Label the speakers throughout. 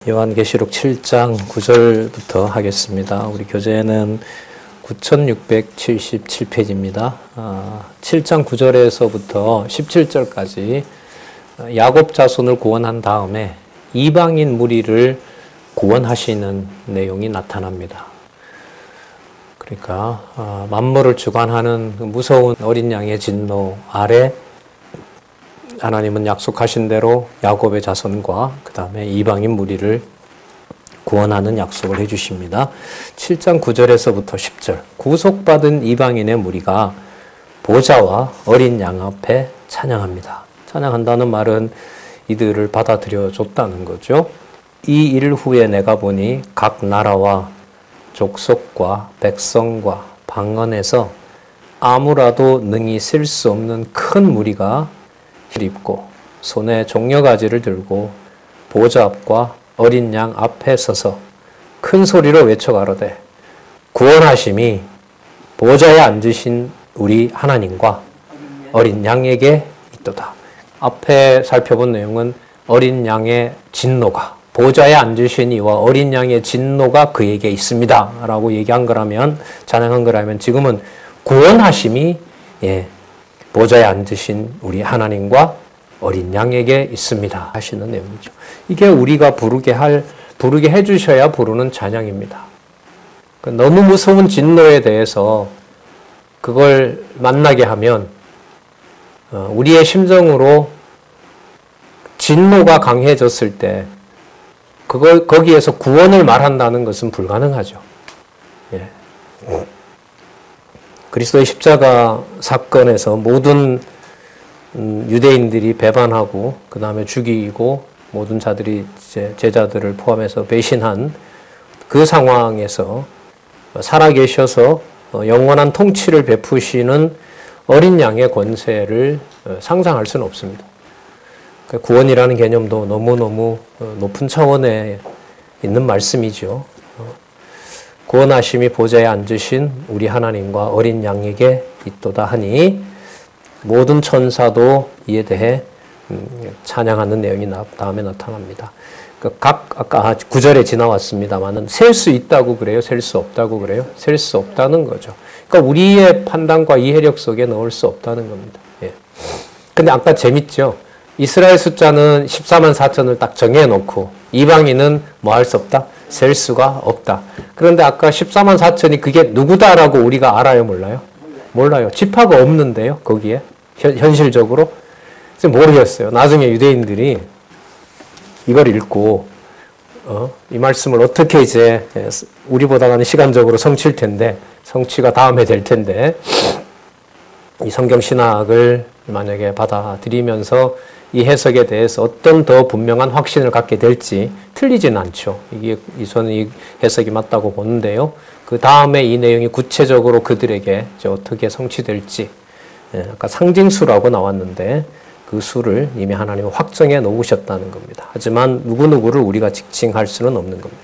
Speaker 1: 요한계시록 7장 9절부터 하겠습니다. 우리 교재는 9677페이지입니다. 7장 9절에서부터 17절까지 야곱 자손을 구원한 다음에 이방인 무리를 구원하시는 내용이 나타납니다. 그러니까 만물을 주관하는 무서운 어린 양의 진노 아래 하나님은 약속하신 대로 야곱의 자손과 그 다음에 이방인 무리를 구원하는 약속을 해주십니다. 7장 9절에서부터 10절 구속받은 이방인의 무리가 보좌와 어린 양 앞에 찬양합니다. 찬양한다는 말은 이들을 받아들여 줬다는 거죠. 이 일 후에 내가 보니 각 나라와 족속과 백성과 방언에서 아무라도 능히 셀 수 없는 큰 무리가 입고 손에 종려가지를 들고 보좌 앞과 어린 양 앞에 서서 큰 소리로 외쳐 가로되 구원하심이 보좌에 앉으신 우리 하나님과 어린 양에게 있도다. 앞에 살펴본 내용은 어린 양의 진노가 보좌에 앉으신 이와 어린 양의 진노가 그에게 있습니다 라고 얘기한 거라면, 찬양한 거라면, 지금은 구원하심이 보좌에 앉으신 우리 하나님과 어린 양에게 있습니다 하시는 내용이죠. 이게 우리가 부르게 해주셔야 부르는 찬양입니다. 너무 무서운 진노에 대해서 그걸 만나게 하면 우리의 심정으로 진노가 강해졌을 때 거기에서 구원을 말한다는 것은 불가능하죠. 그리스도의 십자가 사건에서 모든 유대인들이 배반하고 그 다음에 죽이고 모든 자들이 제자들을 포함해서 배신한 그 상황에서 살아계셔서 영원한 통치를 베푸시는 어린 양의 권세를 상상할 수는 없습니다. 구원이라는 개념도 너무너무 높은 차원에 있는 말씀이죠. 구원하심이 보좌에 앉으신 우리 하나님과 어린 양에게 있도다 하니 모든 천사도 이에 대해 찬양하는 내용이 다음에 나타납니다. 아까 9절에 지나왔습니다만은 셀 수 있다고 그래요? 셀 수 없다고 그래요? 셀 수 없다는 거죠. 그러니까 우리의 판단과 이해력 속에 넣을 수 없다는 겁니다. 근데 아까 재밌죠? 이스라엘 숫자는 14만 4천을 딱 정해놓고 이방인은 뭐 할 수 없다? 셀 수가 없다. 그런데 아까 14만 4천이 그게 누구다라고 우리가 알아요? 몰라요? 몰라요. 지파가 없는데요. 거기에 현실적으로 모르겠어요. 나중에 유대인들이 이걸 읽고 이 말씀을 어떻게 이제 우리보다는 시간적으로 성취일 텐데, 성취가 다음에 될 텐데, 이 성경 신학을 만약에 받아들이면서 이 해석에 대해서 어떤 더 분명한 확신을 갖게 될지 틀리지는 않죠. 저는 이 해석이 맞다고 보는데요. 그 다음에 이 내용이 구체적으로 그들에게 어떻게 성취될지, 아까 상징수라고 나왔는데 그 수를 이미 하나님은 확정해 놓으셨다는 겁니다. 하지만 누구누구를 우리가 지칭할 수는 없는 겁니다.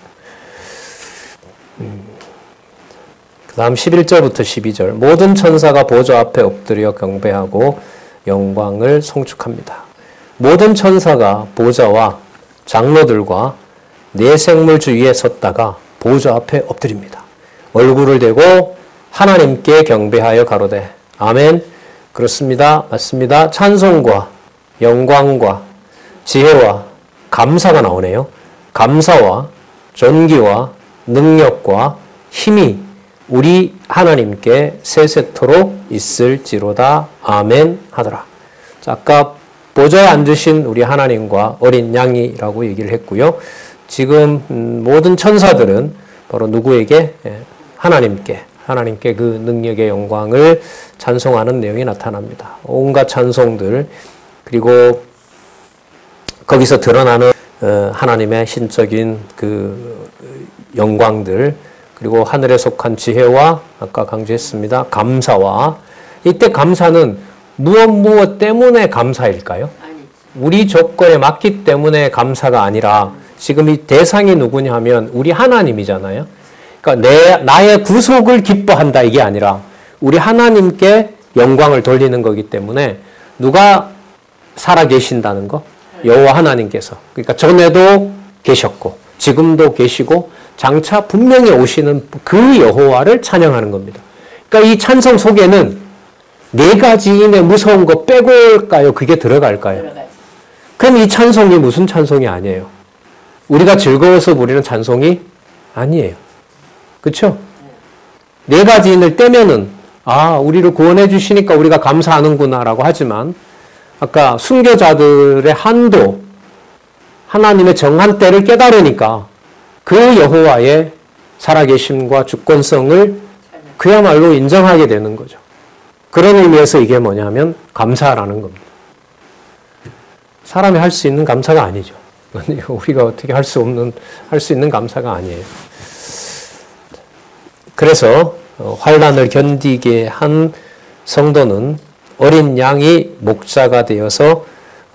Speaker 1: 그 다음 11절부터 12절 모든 천사가 보좌 앞에 엎드려 경배하고 영광을 송축합니다. 모든 천사가 보좌와 장로들과 네 생물 주위에 섰다가 보좌 앞에 엎드립니다. 얼굴을 대고 하나님께 경배하여 가로되 아멘. 그렇습니다. 맞습니다. 찬송과 영광과 지혜와 감사가 나오네요. 감사와 존귀와 능력과 힘이 우리 하나님께 세세토록 있을지로다. 아멘 하더라. 자, 아까 보좌에 앉으신 우리 하나님과 어린 양이라고 얘기를 했고요. 지금 모든 천사들은 바로 누구에게? 하나님께 그 능력의 영광을 찬송하는 내용이 나타납니다. 온갖 찬송들, 그리고 거기서 드러나는 하나님의 신적인 그 영광들, 그리고 하늘에 속한 지혜와 아까 강조했습니다. 감사와, 이때 감사는 무엇 때문에 감사일까요? 우리 조건에 맞기 때문에 감사가 아니라 지금 이 대상이 누구냐 하면 우리 하나님이잖아요. 그러니까 나의 구속을 기뻐한다 이게 아니라 우리 하나님께 영광을 돌리는 거기 때문에 누가 살아계신다는 거? 여호와 하나님께서. 그러니까 전에도 계셨고 지금도 계시고 장차 분명히 오시는 그 여호와를 찬양하는 겁니다. 그러니까 이 찬송 속에는 네 가지인의 무서운 거 빼고일까요? 그게 들어갈까요? 그럼 이 찬송이 무슨 찬송이 아니에요? 우리가 즐거워서 부르는 찬송이 아니에요. 그렇죠? 네 가지인을 떼면은 우리를 구원해 주시니까 우리가 감사하는구나라고 하지만 아까 순교자들의 한도, 하나님의 정한 때를 깨달으니까 그 여호와의 살아계심과 주권성을 그야말로 인정하게 되는 거죠. 그런 의미에서 이게 뭐냐면 감사라는 겁니다. 사람이 할 수 있는 감사가 아니죠. 우리가 어떻게 할 수 있는 감사가 아니에요. 그래서 환난을 견디게 한 성도는 어린 양이 목자가 되어서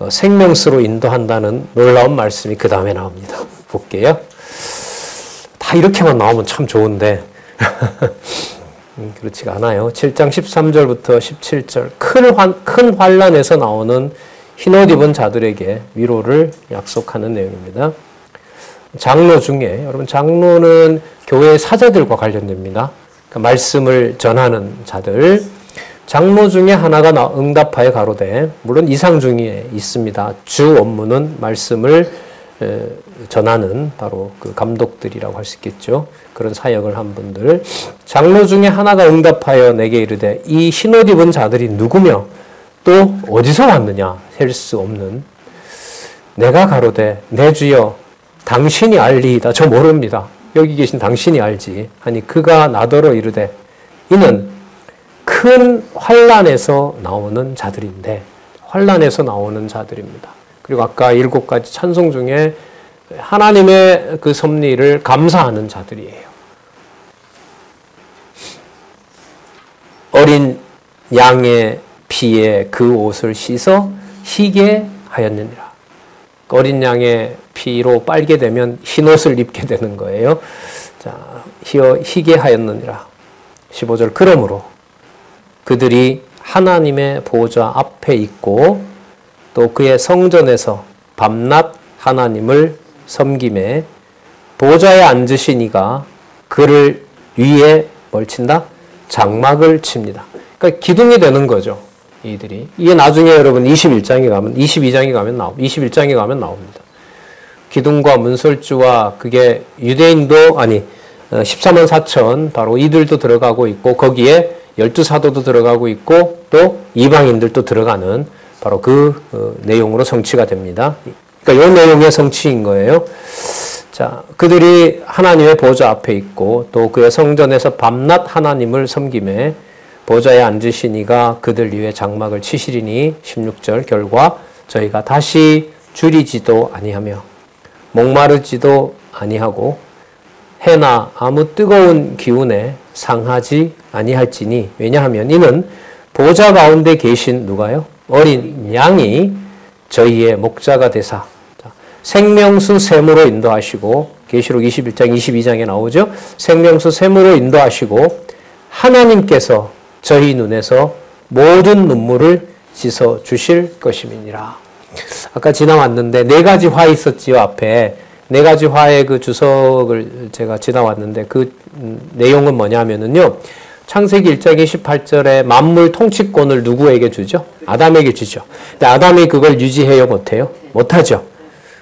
Speaker 1: 생명수로 인도한다는 놀라운 말씀이 그 다음에 나옵니다. 볼게요. 다 이렇게만 나오면 참 좋은데 그렇지가 않아요. 7장 13절부터 17절 큰 환난에서 나오는 흰옷 입은 자들에게 위로를 약속하는 내용입니다. 장로 중에 여러분 장로는 교회의 사제들과 관련됩니다. 그러니까 말씀을 전하는 자들 장로 중에 하나가 응답하여 가로되 물론 이상 중에 있습니다. 주 업무는 말씀을 전하는 바로 그 감독들이라고 할 수 있겠죠. 그런 사역을 한 분들 장로 중에 하나가 응답하여 내게 이르되 이 흰옷 입은 자들이 누구며 또 어디서 왔느냐 셀 수 없는 내가 가로되 내 주여 당신이 알리이다. 저 모릅니다. 여기 계신 당신이 알지 하니 그가 나더러 이르되 이는 큰 환난에서 나오는 자들인데 환난에서 나오는 자들입니다. 그리고 아까 7가지 찬송 중에 하나님의 그 섭리를 감사하는 자들이에요. 어린 양의 피에 그 옷을 씻어 희게 하였느니라. 어린 양의 피로 빨게 되면 흰 옷을 입게 되는 거예요. 자, 희게 하였느니라. 15절 그러므로 그들이 하나님의 보좌 앞에 있고 또 그의 성전에서 밤낮 하나님을 섬김에 보좌에 앉으신 이가 그를 위에 뭘 친다? 장막을 칩니다. 그러니까 기둥이 되는 거죠. 이들이. 이게 나중에 여러분 22장에 가면 나옵니다. 기둥과 문설주와 그게 유대인도 14만 4천 바로 이들도 들어가고 있고 거기에 12사도도 들어가고 있고 또 이방인들도 들어가는 바로 그 내용으로 성취가 됩니다. 그러니까 이 내용의 성취인 거예요. 자, 그들이 하나님의 보좌 앞에 있고 또 그의 성전에서 밤낮 하나님을 섬김에 보좌에 앉으신 이가 그들 위에 장막을 치시리니 16절 결과 저희가 다시 줄이지도 아니하며 목마르지도 아니하고 해나 아무 뜨거운 기운에 상하지 아니할지니 왜냐하면 이는 보좌 가운데 계신 누가요? 어린 양이 저희의 목자가 되사 생명수 샘으로 인도하시고 계시록 21장 22장에 나오죠. 생명수 샘으로 인도하시고 하나님께서 저희 눈에서 모든 눈물을 씻어 주실 것임이니라. 아까 지나왔는데 4가지 화 있었지요. 앞에 4가지 화의 그 주석을 제가 지나왔는데 그 내용은 뭐냐면은요. 창세기 1장 28절에 만물 통치권을 누구에게 주죠? 아담에게 주죠. 근데 아담이 그걸 유지해요? 못해요? 못하죠.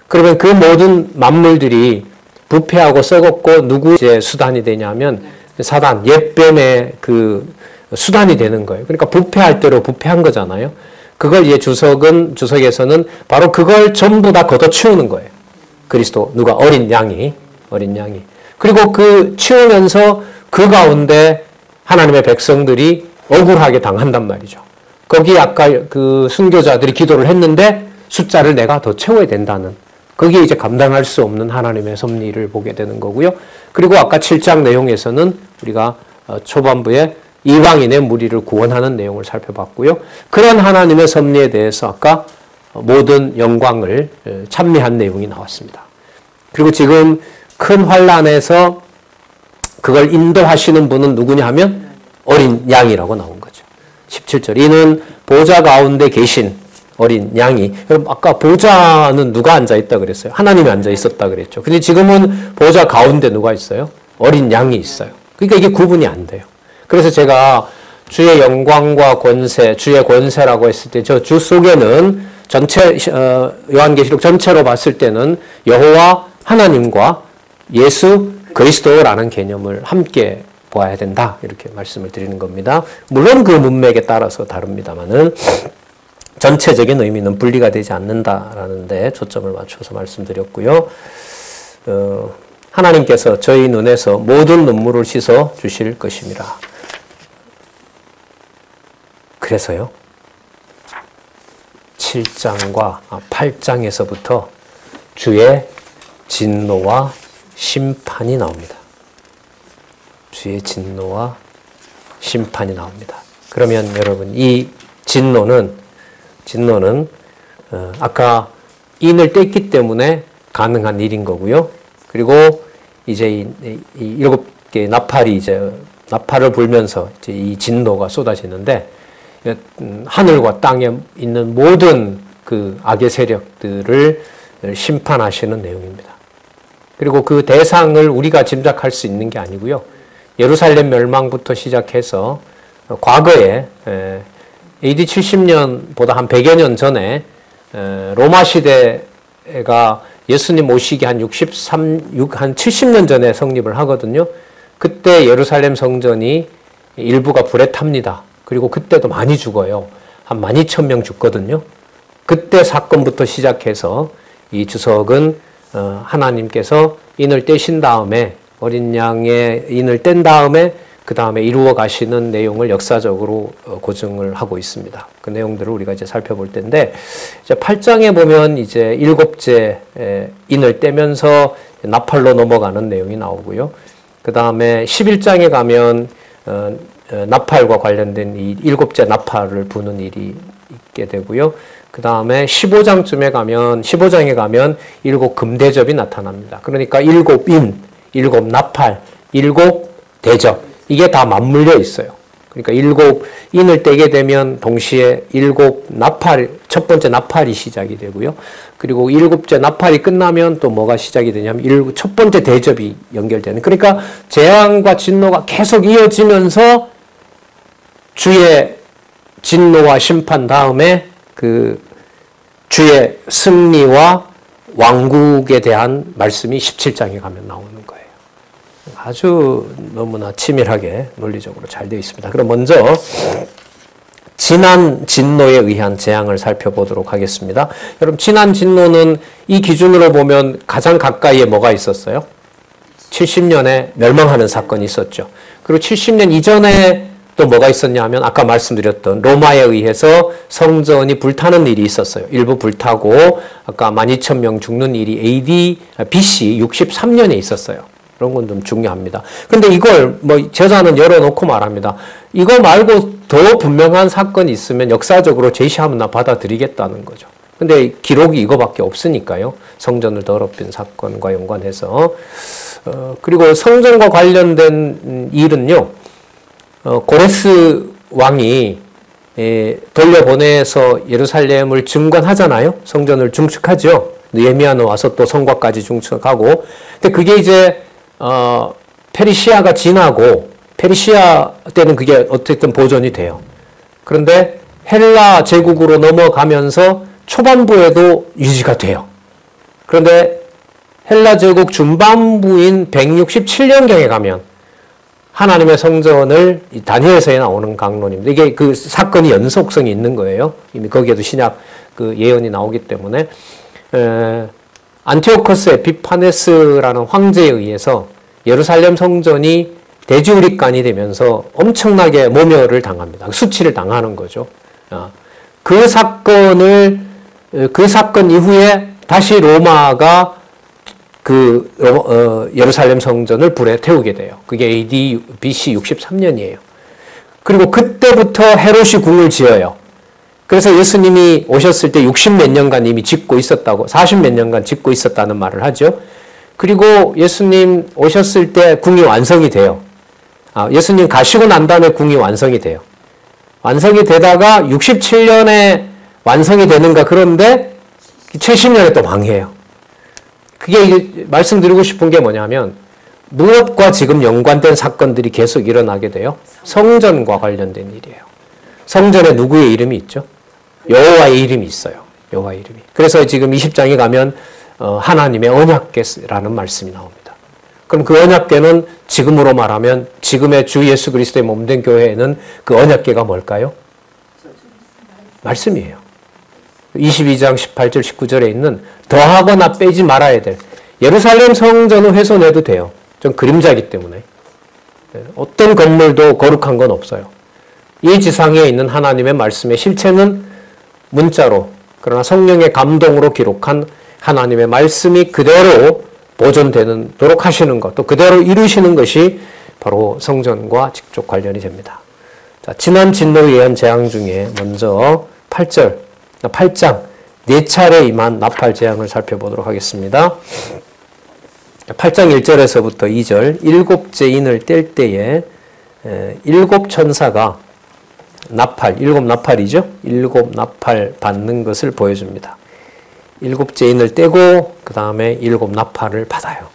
Speaker 1: 그러면 그 모든 만물들이 부패하고 썩었고 누구 이제 수단이 되냐면 사단, 옛뱀의 그 수단이 되는 거예요. 그러니까 부패할 대로 부패한 거잖아요. 그걸 이제 주석에서는 바로 그걸 전부 다 걷어치우는 거예요. 그리스도, 누가? 어린 양이. 그리고 그 치우면서 그 가운데 하나님의 백성들이 억울하게 당한단 말이죠. 거기 아까 그 순교자들이 기도를 했는데 숫자를 내가 더 채워야 된다는 거기에 이제 감당할 수 없는 하나님의 섭리를 보게 되는 거고요. 그리고 아까 7장 내용에서는 우리가 초반부에 이방인의 무리를 구원하는 내용을 살펴봤고요. 그런 하나님의 섭리에 대해서 아까 모든 영광을 찬미한 내용이 나왔습니다. 그리고 지금 큰 환난에서 그걸 인도하시는 분은 누구냐 하면 어린 양이라고 나온 거죠. 17절 이는 보좌 가운데 계신 어린 양이. 여러분 아까 보좌는 누가 앉아 있다 그랬어요? 하나님이 앉아 있었다 그랬죠. 근데 지금은 보좌 가운데 누가 있어요? 어린 양이 있어요. 그러니까 이게 구분이 안 돼요. 그래서 제가 주의 영광과 권세, 주의 권세라고 했을 때 저 주 속에는 전체 요한계시록 전체로 봤을 때는 여호와 하나님과 예수 그리스도라는 개념을 함께 보아야 된다. 이렇게 말씀을 드리는 겁니다. 물론 그 문맥에 따라서 다릅니다만은 전체적인 의미는 분리가 되지 않는다라는 데 초점을 맞춰서 말씀드렸고요. 하나님께서 저희 눈에서 모든 눈물을 씻어 주실 것입니다. 그래서요. 7장과 8장에서부터 주의 진노와 심판이 나옵니다. 주의 진노와 심판이 나옵니다. 그러면 여러분 이 진노는 아까 인을 뗐기 때문에 가능한 일인 거고요. 그리고 이제 이 7개의 나팔이 이제 나팔을 불면서 이제 이 진노가 쏟아지는데 하늘과 땅에 있는 모든 그 악의 세력들을 심판하시는 내용입니다. 그리고 그 대상을 우리가 짐작할 수 있는 게 아니고요. 예루살렘 멸망부터 시작해서 과거에 AD 70년보다 한 100여 년 전에 로마 시대가 예수님 오시기 한 70년 전에 성립을 하거든요. 그때 예루살렘 성전이 일부가 불에 탑니다. 그리고 그때도 많이 죽어요. 한 12,000명 죽거든요. 그때 사건부터 시작해서 이 주석은 하나님께서 인을 떼신 다음에 어린 양의 인을 뗀 다음에 그 다음에 이루어 가시는 내용을 역사적으로 고증을 하고 있습니다. 그 내용들을 우리가 이제 살펴볼 텐데, 이제 8장에 보면 이제 7째 인을 떼면서 나팔로 넘어가는 내용이 나오고요. 그 다음에 11장에 가면 나팔과 관련된 이 7째 나팔을 부는 일이 있게 되고요. 그 다음에 15장에 가면 7 금대접이 나타납니다. 그러니까 7인, 7 나팔, 7 대접. 이게 다 맞물려 있어요. 그러니까 7인을 떼게 되면 동시에 7 나팔, 첫 번째 나팔이 시작이 되고요. 그리고 7째 나팔이 끝나면 또 뭐가 시작이 되냐면 첫 번째 대접이 연결되는. 그러니까 재앙과 진노가 계속 이어지면서 주의 진노와 심판 다음에 그 주의 승리와 왕국에 대한 말씀이 17장에 가면 나오는 거예요. 아주 너무나 치밀하게 논리적으로 잘 되어 있습니다. 그럼 먼저 지난 진노에 의한 재앙을 살펴보도록 하겠습니다. 여러분 지난 진노는 이 기준으로 보면 가장 가까이에 뭐가 있었어요? 70년에 멸망하는 사건이 있었죠. 그리고 70년 이전에 또 뭐가 있었냐 하면 아까 말씀드렸던 로마에 의해서 성전이 불타는 일이 있었어요. 일부 불타고 아까 12,000명 죽는 일이 BC 63년에 있었어요. 그런 건 좀 중요합니다. 근데 이걸 저자는 열어놓고 말합니다. 이거 말고 더 분명한 사건이 있으면 역사적으로 제시하면 나 받아들이겠다는 거죠. 근데 기록이 이거밖에 없으니까요. 성전을 더럽힌 사건과 연관해서. 그리고 성전과 관련된 일은요. 고레스 왕이 돌려보내서 예루살렘을 증건하잖아요. 성전을 중축하죠. 느헤미야는 와서 또 성곽까지 중축하고. 근데 그게 이제 페르시아가 지나고 페르시아 때는 그게 어쨌든 보존이 돼요. 그런데 헬라 제국으로 넘어가면서 초반부에도 유지가 돼요. 그런데 헬라 제국 중반부인 167년경에 가면 하나님의 성전을 다니엘서에 나오는 강론입니다. 이게 그 사건이 연속성이 있는 거예요. 이미 거기에도 신약 그 예언이 나오기 때문에 안티오코스 에피파네스라는 황제에 의해서 예루살렘 성전이 대지우립간이 되면서 엄청나게 모멸을 당합니다. 수치를 당하는 거죠. 그 사건 이후에 다시 로마가 예루살렘 성전을 불에 태우게 돼요. 그게 AD BC 63년이에요. 그리고 그때부터 헤롯이 궁을 지어요. 그래서 예수님이 오셨을 때 60몇 년간 이미 짓고 있었다고, 40몇 년간 짓고 있었다는 말을 하죠. 그리고 예수님 오셨을 때 궁이 완성이 돼요. 예수님 가시고 난 다음에 궁이 완성이 돼요. 완성이 되다가 67년에 완성이 되는가. 그런데 70년에 또 망해요. 그게 이제 말씀드리고 싶은 게 뭐냐면 무엇과 지금 연관된 사건들이 계속 일어나게 돼요? 성전과 관련된 일이에요. 성전에 누구의 이름이 있죠? 여호와의 이름이 있어요. 여호와의 이름이. 그래서 지금 20장에 가면 하나님의 언약궤라는 말씀이 나옵니다. 그럼 그 언약궤는 지금으로 말하면 지금의 주 예수 그리스도의 몸된 교회에는 그 언약궤가 뭘까요? 말씀이에요. 22장 18절 19절에 있는 더하거나 빼지 말아야 될 예루살렘 성전은 훼손해도 돼요. 좀 그림자이기 때문에 어떤 건물도 거룩한 건 없어요. 이 지상에 있는 하나님의 말씀의 실체는 문자로 그러나 성령의 감동으로 기록한 하나님의 말씀이 그대로 보존되도록 하시는 것, 또 그대로 이루시는 것이 바로 성전과 직접 관련이 됩니다. 자, 지난 진노 예언 재앙 중에 먼저 8장 4차례 임한 나팔 재앙을 살펴보도록 하겠습니다. 8장 1절에서부터 2절 일곱째 인을 뗄 때에 일곱 천사가 일곱 나팔이죠. 일곱 나팔 받는 것을 보여줍니다. 일곱째 인을 떼고 그 다음에 일곱 나팔을 받아요.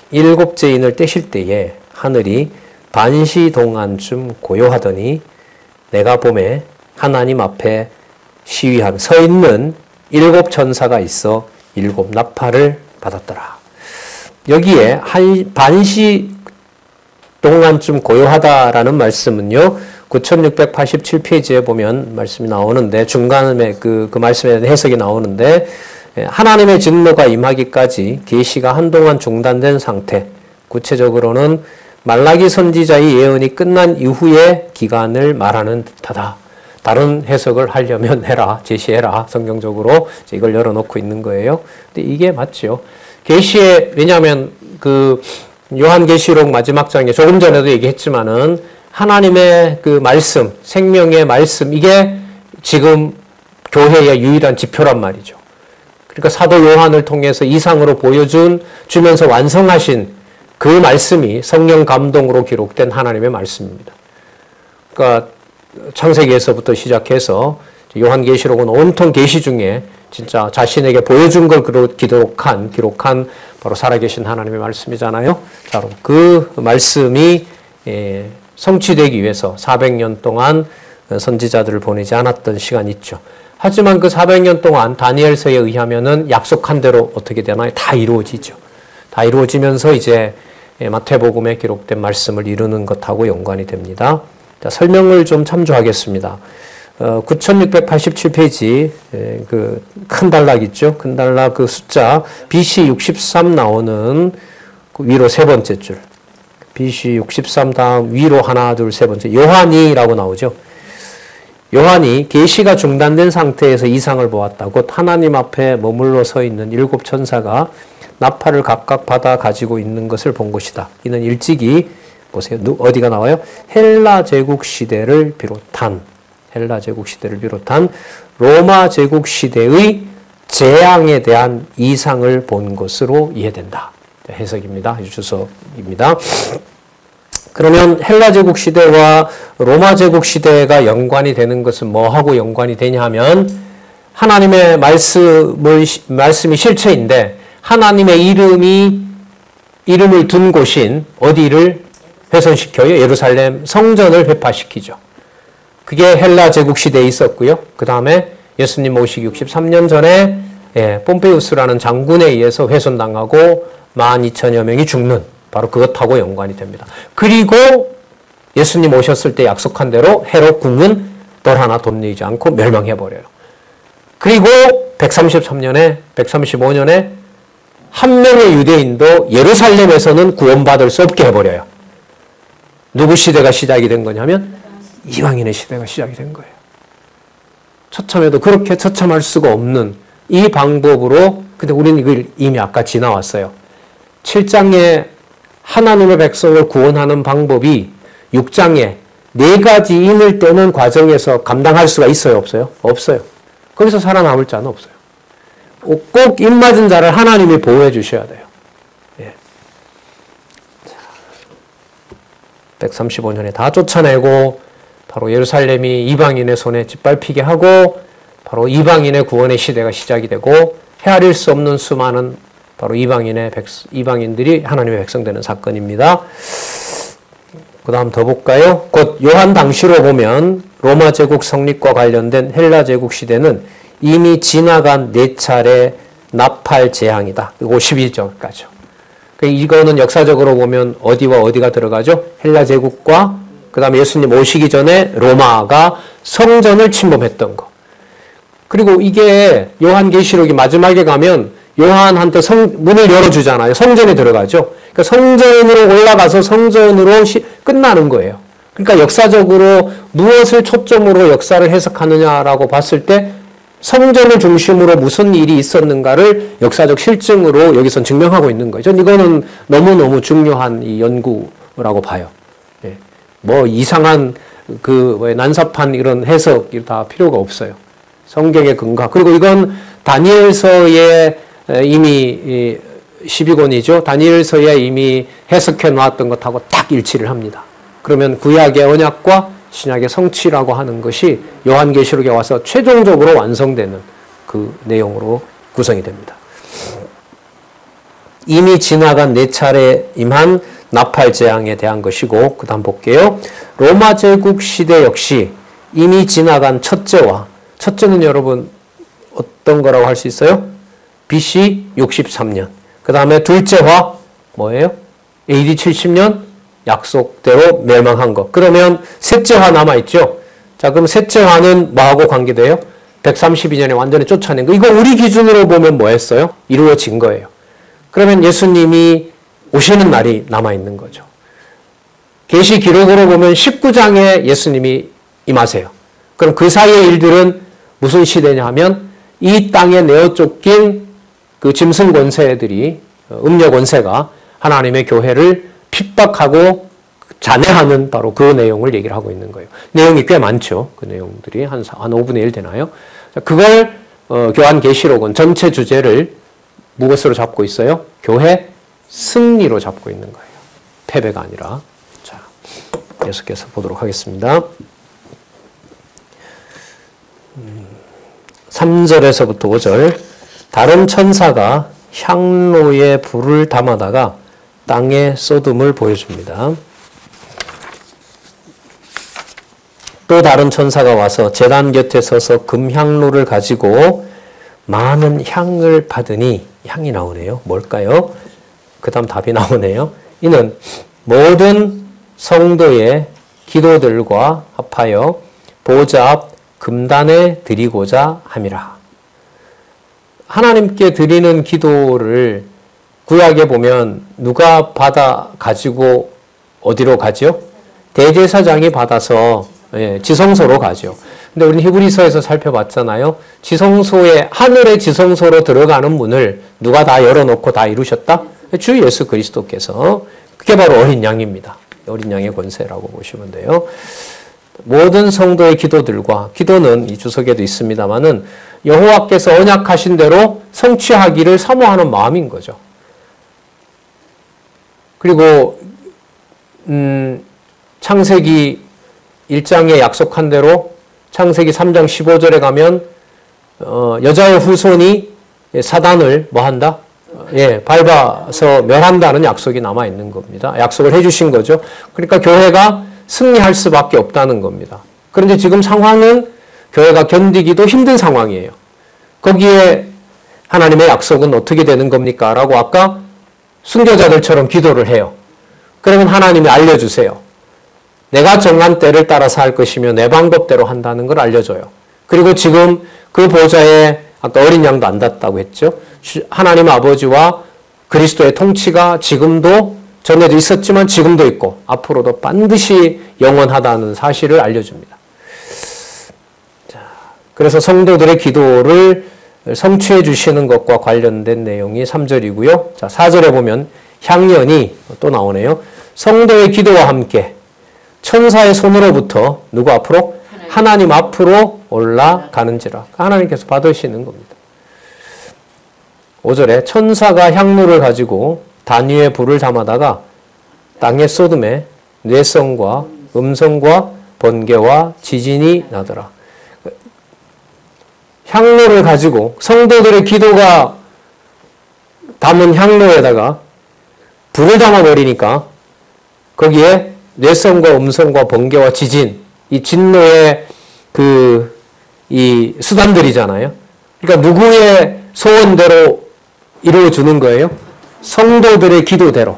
Speaker 1: 일곱째 인을 떼실 때에 하늘이 반시 동안쯤 고요하더니 내가 봄에 하나님 앞에 시위한 서 있는 일곱 천사가 있어 일곱 나팔을 받았더라. 여기에 반시 동안쯤 고요하다라는 말씀은요, 9687페이지에 보면 말씀이 나오는데, 중간에 그 말씀에 대한 해석이 나오는데, 하나님의 진노가 임하기까지 계시가 한동안 중단된 상태, 구체적으로는 말라기 선지자의 예언이 끝난 이후의 기간을 말하는 듯하다. 다른 해석을 하려면 해라, 제시해라. 성경적으로 이걸 열어놓고 있는 거예요. 근데 이게 맞죠. 계시에, 왜냐하면 그 요한계시록 마지막 장에 조금 전에도 얘기했지만은 하나님의 그 말씀, 생명의 말씀, 이게 지금 교회의 유일한 지표란 말이죠. 그러니까 사도 요한을 통해서 이상으로 주면서 완성하신 그 말씀이 성령 감동으로 기록된 하나님의 말씀입니다. 그러니까 창세기에서부터 시작해서 요한계시록은 온통 계시 중에 진짜 자신에게 보여준 걸 기록한 바로 살아계신 하나님의 말씀이잖아요. 자, 그 말씀이 성취되기 위해서 400년 동안 선지자들을 보내지 않았던 시간이 있죠. 하지만 그 400년 동안 다니엘서에 의하면은 약속한 대로 어떻게 되나요? 다 이루어지죠. 다 이루어지면서 이제 마태복음에 기록된 말씀을 이루는 것하고 연관이 됩니다. 자, 설명을 좀 참조하겠습니다. 9687페이지 그 큰 단락 있죠. 큰 단락 그 숫자 BC 63 나오는 그 위로 세 번째 줄. BC 63 다음 위로 하나 둘 세 번째. 요한이라고 나오죠. 요한이 계시가 중단된 상태에서 이상을 보았다. 곧 하나님 앞에 머물러 서 있는 일곱 천사가 나팔을 각각 받아 가지고 있는 것을 본 것이다. 이는 일찍이 보세요. 어디가 나와요? 헬라 제국 시대를 비롯한 로마 제국 시대의 재앙에 대한 이상을 본 것으로 이해된다. 해석입니다. 주석입니다. 그러면 헬라 제국 시대와 로마 제국 시대가 연관이 되는 것은 뭐하고 연관이 되냐 하면 하나님의 말씀이 실체인데 하나님의 이름을 둔 곳인 어디를 훼손시켜요? 예루살렘 성전을 회파시키죠. 그게 헬라 제국 시대에 있었고요. 그 다음에 예수님 오시기 63년 전에 폼페이우스라는 장군에 의해서 훼손당하고 12,000여 명이 죽는 바로 그것하고 연관이 됩니다. 그리고 예수님 오셨을 때 약속한 대로 헤롯 궁은 널 하나 돈 내지 않고 멸망해버려요. 그리고 135년에 한 명의 유대인도 예루살렘에서는 구원받을 수 없게 해버려요. 누구 시대가 시작이 된 거냐면 이방인의 시대가 시작이 된 거예요. 처참해도 그렇게 처참할 수가 없는 이 방법으로, 근데 우리는 이걸 이미 아까 지나왔어요. 7장에 하나님의 백성을 구원하는 방법이 6장에 4가지 인을 떼는 과정에서 감당할 수가 있어요? 없어요? 없어요. 거기서 살아남을 자는 없어요. 꼭 입맞은 자를 하나님이 보호해 주셔야 돼요. 135년에 다 쫓아내고 바로 예루살렘이 이방인의 손에 짓밟히게 하고 바로 이방인의 구원의 시대가 시작이 되고 헤아릴 수 없는 수많은 바로 이방인들이 하나님의 백성 되는 사건입니다. 그 다음 더 볼까요? 곧 요한 당시로 보면 로마 제국 성립과 관련된 헬라 제국 시대는 이미 지나간 4차례 나팔 재앙이다. 52절까지. 이거는 역사적으로 보면 어디와 어디가 들어가죠? 헬라 제국과 그 다음에 예수님 오시기 전에 로마가 성전을 침범했던 거. 그리고 이게 요한계시록이 마지막에 가면 요한한테 문을 열어주잖아요. 성전에 들어가죠. 그러니까 성전으로 올라가서 성전으로 끝나는 거예요. 그러니까 역사적으로 무엇을 초점으로 역사를 해석하느냐라고 봤을 때 성전을 중심으로 무슨 일이 있었는가를 역사적 실증으로 여기선 증명하고 있는 거죠. 이거는 너무너무 중요한 이 연구라고 봐요. 예. 뭐 이상한 난삽한 이런 해석이 다 필요가 없어요. 성경의 근거. 그리고 이건 다니엘서에 이미 12권이죠. 다니엘서에 이미 해석해 놓았던 것하고 딱 일치를 합니다. 그러면 구약의 언약과 신약의 성취라고 하는 것이 요한계시록에 와서 최종적으로 완성되는 그 내용으로 구성이 됩니다. 이미 지나간 4차례 임한 나팔 재앙에 대한 것이고, 그 다음 볼게요. 로마 제국 시대 역시 이미 지나간 첫째는 여러분 어떤 거라고 할 수 있어요? BC 63년. 그 다음에 둘째화 뭐예요? AD 70년 약속대로 멸망한 것. 그러면 셋째화 남아있죠? 자, 그럼 셋째화는 뭐하고 관계돼요? 132년에 완전히 쫓아낸 거. 이거 우리 기준으로 보면 뭐 했어요? 이루어진 거예요. 그러면 예수님이 오시는 날이 남아있는 거죠. 계시 기록으로 보면 19장에 예수님이 임하세요. 그럼 그 사이의 일들은 무슨 시대냐 하면 이 땅에 내어 쫓긴 그 짐승 권세들이, 음녀 권세가 하나님의 교회를 핍박하고 잔해하는 바로 그 내용을 얘기를 하고 있는 거예요. 내용이 꽤 많죠. 그 내용들이 한 5분의 1 되나요? 그걸 교환계시록은 전체 주제를 무엇으로 잡고 있어요? 교회 승리로 잡고 있는 거예요. 패배가 아니라. 자, 계속해서 보도록 하겠습니다. 3절에서부터 5절. 다른 천사가 향로에 불을 담아다가 땅에 쏟음을 보여줍니다. 또 다른 천사가 와서 제단 곁에 서서 금향로를 가지고 많은 향을 받으니, 향이 나오네요. 뭘까요? 그 다음 답이 나오네요. 이는 모든 성도의 기도들과 합하여 보좌 앞 금단에 드리고자 함이라. 하나님께 드리는 기도를 구약에 보면 누가 받아 가지고 어디로 가죠? 대제사장이 받아서 지성소로 가죠. 근데 우리는 히브리서에서 살펴봤잖아요. 지성소에, 하늘의 지성소로 들어가는 문을 누가 다 열어놓고 다 이루셨다? 주 예수 그리스도께서. 그게 바로 어린 양입니다. 어린 양의 권세라고 보시면 돼요. 모든 성도의 기도들과, 기도는 이 주석에도 있습니다만은 여호와께서 언약하신 대로 성취하기를 사모하는 마음인 거죠. 그리고 창세기 1장에 약속한 대로 창세기 3장 15절에 가면 여자의 후손이 사단을 뭐한다? 밟아서 멸한다는 약속이 남아있는 겁니다. 약속을 해주신 거죠. 그러니까 교회가 승리할 수밖에 없다는 겁니다. 그런데 지금 상황은 교회가 견디기도 힘든 상황이에요. 거기에 하나님의 약속은 어떻게 되는 겁니까? 라고 아까 순교자들처럼 기도를 해요. 그러면 하나님이 알려주세요. 내가 정한 때를 따라서 할 것이며 내 방법대로 한다는 걸 알려줘요. 그리고 지금 그 보좌에 아까 어린 양도 앉았다고 했죠. 하나님 아버지와 그리스도의 통치가 지금도, 전에도 있었지만 지금도 있고 앞으로도 반드시 영원하다는 사실을 알려줍니다. 자, 그래서 성도들의 기도를 성취해 주시는 것과 관련된 내용이 3절이고요. 자, 4절에 보면 향연이 또 나오네요. 성도의 기도와 함께 천사의 손으로부터 누구 앞으로? 하나님 앞으로 올라가는지라. 하나님께서 받으시는 겁니다. 5절에 천사가 향로를 가지고 단 위에 불을 담아다가 땅에 쏟음에 뇌성과 음성과 번개와 지진이 나더라. 향로를 가지고 성도들의 기도가 담은 향로에다가 불을 담아버리니까 거기에 뇌성과 음성과 번개와 지진, 이 진노의 이 수단들이잖아요. 그러니까 누구의 소원대로 이루어주는 거예요? 성도들의 기도대로.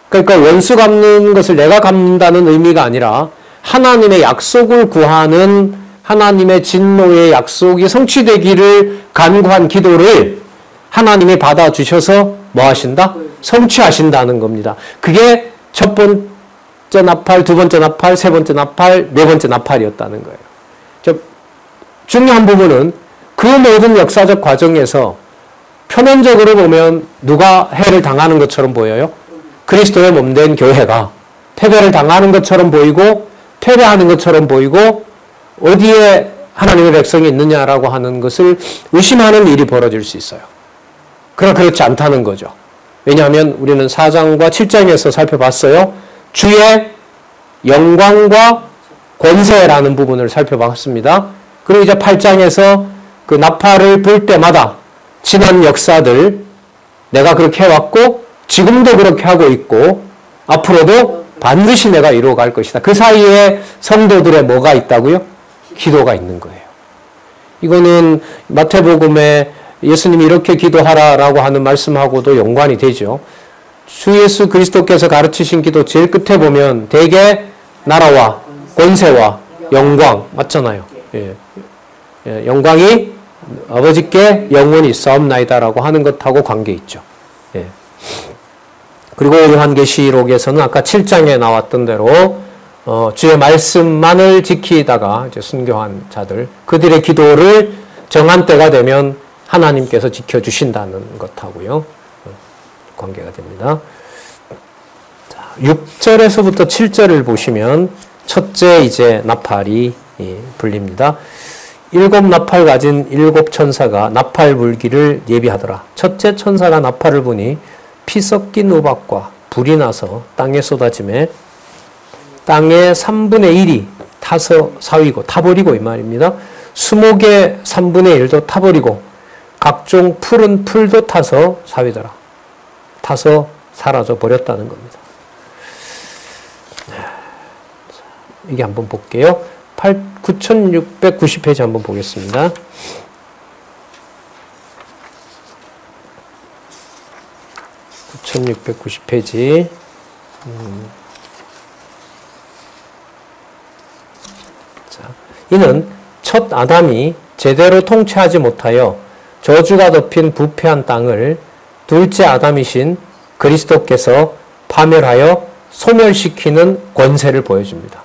Speaker 1: 그러니까 원수 갚는 것을 내가 갚는다는 의미가 아니라 하나님의 약속을 구하는 하나님의 진노의 약속이 성취되기를 간구한 기도를 하나님이 받아주셔서 뭐 하신다? 성취하신다는 겁니다. 그게 첫 번째 나팔, 두 번째 나팔, 세 번째 나팔, 네 번째 나팔이었다는 거예요. 중요한 부분은 그 모든 역사적 과정에서 표면적으로 보면 누가 해를 당하는 것처럼 보여요? 그리스도의 몸된 교회가 패배를 당하는 것처럼 보이고 패배하는 것처럼 보이고 어디에 하나님의 백성이 있느냐라고 하는 것을 의심하는 일이 벌어질 수 있어요. 그러나 그렇지 않다는 거죠. 왜냐하면 우리는 4장과 7장에서 살펴봤어요. 주의 영광과 권세라는 부분을 살펴봤습니다. 그리고 이제 8장에서 그 나팔을 불 때마다 지난 역사들 내가 그렇게 해왔고 지금도 그렇게 하고 있고 앞으로도 반드시 내가 이루어갈 것이다. 그 사이에 성도들의 뭐가 있다고요? 기도가 있는 거예요. 이거는 마태복음에 예수님이 이렇게 기도하라라고 하는 말씀하고도 연관이 되죠. 주 예수 그리스도께서 가르치신 기도 제일 끝에 보면 대개 나라와 권세와 영광 맞잖아요. 예. 예, 영광이 아버지께 영원히 있사옵나이다라고 하는 것하고 관계 있죠. 예. 그리고 요한계시록에서는 아까 7장에 나왔던 대로 주의 말씀만을 지키다가 이제 순교한 자들 그들의 기도를 정한 때가 되면 하나님께서 지켜주신다는 것하고요. 관계가 됩니다. 자, 6절에서부터 7절을 보시면 첫째 이제 나팔이 불립니다. 7 나팔 가진 7 천사가 나팔 불기를 예비하더라. 첫째 천사가 나팔을 부니 피 섞인 우박과 불이 나서 땅에 쏟아지매 땅의 3분의 1이 타서 사위고 타버리고 이 말입니다. 수목의 3분의 1도 타버리고 각종 푸른 풀도 타서 사위더라. 타서 사라져 버렸다는 겁니다. 이게 한번 볼게요. 9690페이지 한번 보겠습니다. 9690페이지. 자, 이는 첫 아담이 제대로 통치하지 못하여 저주가 덮인 부패한 땅을 둘째 아담이신 그리스도께서 파멸하여 소멸시키는 권세를 보여줍니다.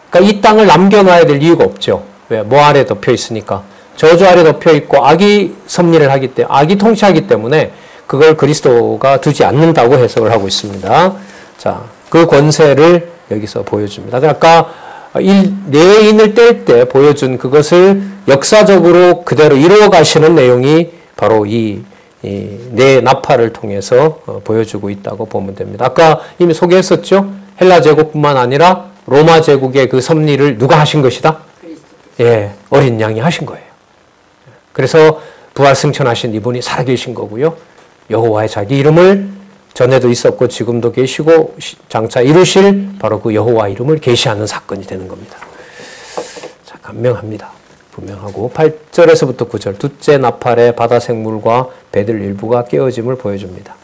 Speaker 1: 그러니까 이 땅을 남겨놔야 될 이유가 없죠. 왜? 뭐 아래 덮여 있으니까. 저주 아래 덮여 있고 악이 섭리를 하기 때문에, 악이 통치하기 때문에 그걸 그리스도가 두지 않는다고 해석을 하고 있습니다. 자, 그 권세를 여기서 보여줍니다. 아까 내인을 뗄 때 보여준 그것을 역사적으로 그대로 이루어 가시는 내용이 바로 네 나팔을 통해서 보여주고 있다고 보면 됩니다. 아까 이미 소개했었죠? 헬라 제국뿐만 아니라 로마 제국의 그 섭리를 누가 하신 것이다? 예, 어린 양이 하신 거예요. 그래서 부활 승천하신 이분이 살아계신 거고요. 여호와의 자기 이름을 전에도 있었고 지금도 계시고 장차 이루실 바로 그 여호와 이름을 계시하는 사건이 되는 겁니다. 자, 간명합니다. 분명하고 8절에서부터 9절 둘째 나팔의 바다 생물과 배들 일부가 깨어짐을 보여줍니다.